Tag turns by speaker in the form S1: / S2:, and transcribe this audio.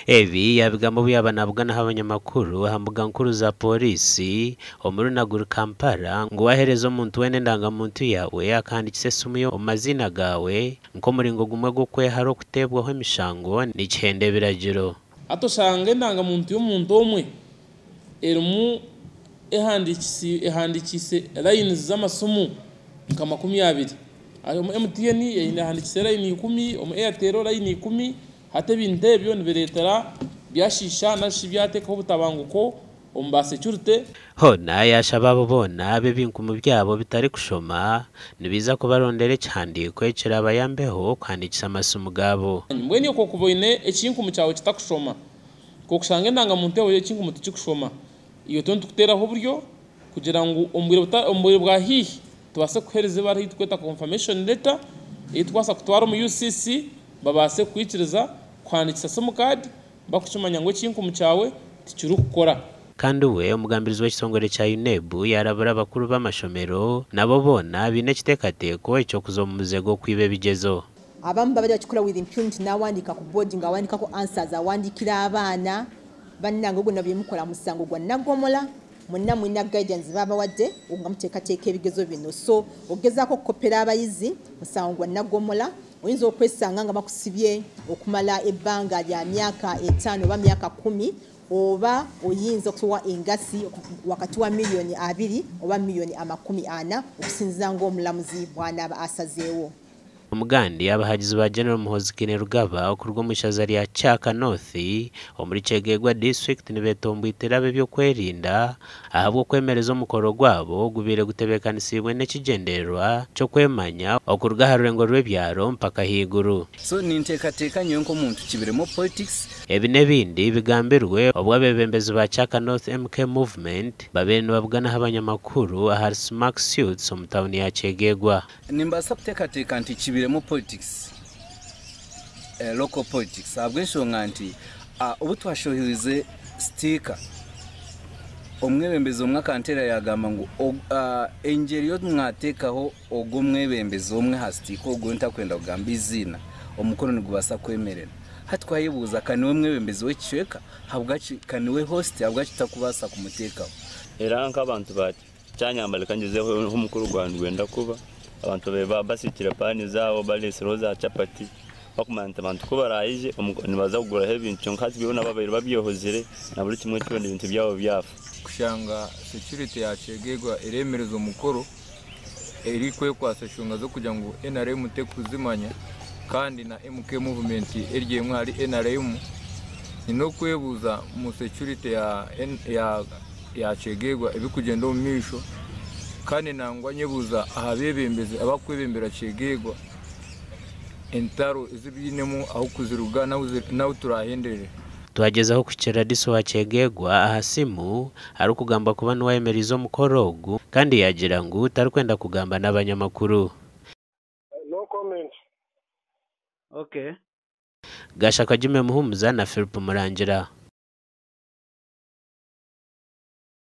S1: Ebi yabigambo byabanabwa n'abanyamakuru hambuga nkuru za polisi omurunaguru Kampala ngo waherezo muntu wene ndanga muntu yawe akandikise sumu omazina gawe nko muringo gumwe gukwe haro kutebwaho emishango n'ikihende biragiro
S2: atoshange ndanga muntu y'omuntu omwe erimu ehandikise lines z'amasumu nka 20 ayo MTN ehandikise line 10 omu Airtel line 10 hate binte byo nibiretera byashisha nashibyateka ubutabanguko omba security
S1: hona yashababo bona bebinku mu byabo bitari kushoma nibiza kubarondere cyandiko ekiraba yambeho kwandikisa amasumu gabo
S2: mbweni uko kuboine ekinku mu cyawe kitakushoma ko kusanga ndanga muntu yawe ekinku mutu kikushoma iyo tonto kuteraho buryo kugira ngo ombwire bwa hihi tubase kuhereza bari tweta confirmation letter itwasa kutwara mu UCC babase kwikiriza kwandikisa sumu card bakushimanya ngo ekinku mu cyawe tikiri gukora
S1: kandi we Omugambirizi w'ekitongole cya UNEB yarabura abakuru b'amashomero nabo bona bine kitekateko icyo kuzomuzego kwibe bigezo
S3: abamu babali bakikora with impunity nawandika ku board nga wandika ko answers awandikira abana bannanga ogwo nabyo mukola musango gwa nagomola munna mwina guidance baba wadde ungamuteka ebigezo bino so ogezako kopera abayizi musango gwa nagomola oyinza okwesanga nga bakusibye okumala ebbanga lya myaka 5 oba myaka 10 oba oyinza okuwa engasi wakati wa milioni 2 oba milioni 40 okusinza ngo omulamuzi bwana aba asazeewo
S1: Omugandi abahagizi ba General Muhozi Kainerugaba okurwa mu ishaza lya Kyaka North omuri Kyegegwa district nibetombwitira byo kwerinda ahabwo kwemereza omukoro gwabo gubire gutebekanisibwe n'ekigenderwa cyo kwemanya okurga harurengo rw'ebyaro mpaka higuru
S4: so nintekateka nyenko muntu kibiremo politics
S1: ebi nebindi bigambirwe obwabebembezi ba Kyaka North MK movement babene babugana abanyamakuru ahari Smart Suits omutawuni ya Kyegegwa
S4: nimbasa kutekateka nti kibiremo politics local politics abwensonga nti ubu twashohize sticker omwebembezi omwe akantera yagamba ngo engeri yo mwatekaho ogwo mwebembezi omwe hastika ogwo ntakwenda kugamba izina omukono nigubasa kwemerera hatwayibuza kaniwe mwebembezi w'ekicweka habwachi kaniwe host habwachi takubasa kumutekaho
S5: era nk'abantu bati cyanyambale kangezeho umukuru Rwanda gwenda kuba abantu beba basikira pani zabo balesero za chapati bakumanta abantu ko barayije nibaza kugura hebintu nkati bibona babiri babyohozere na buri kimwe cyone ibintu byabo byafa
S6: kushanga security ya Kyegegwa iremerezo mukoro eri kwasa shunga zo kugira ngo NRM te kuzimanya kandi na MK movement erye mwari NRM no kwebuza mu security ya Kyegegwa ibikugenda mu misho kandi nangwa nyebuza ahabebembeze abakwebembera Kyegegwa entaro izibinemo aho kuziruga nawo turahendere
S1: tuhagezaho kukira diso wa Kyegegwa ahasimu ari kugamba kuba n'uwayemerizo mukorogu kandi yagira ngo utari kwenda kugamba n'abanyamakuru
S7: no comment
S5: okay
S1: Gashaka Jime Muhumuza na Philip Murangira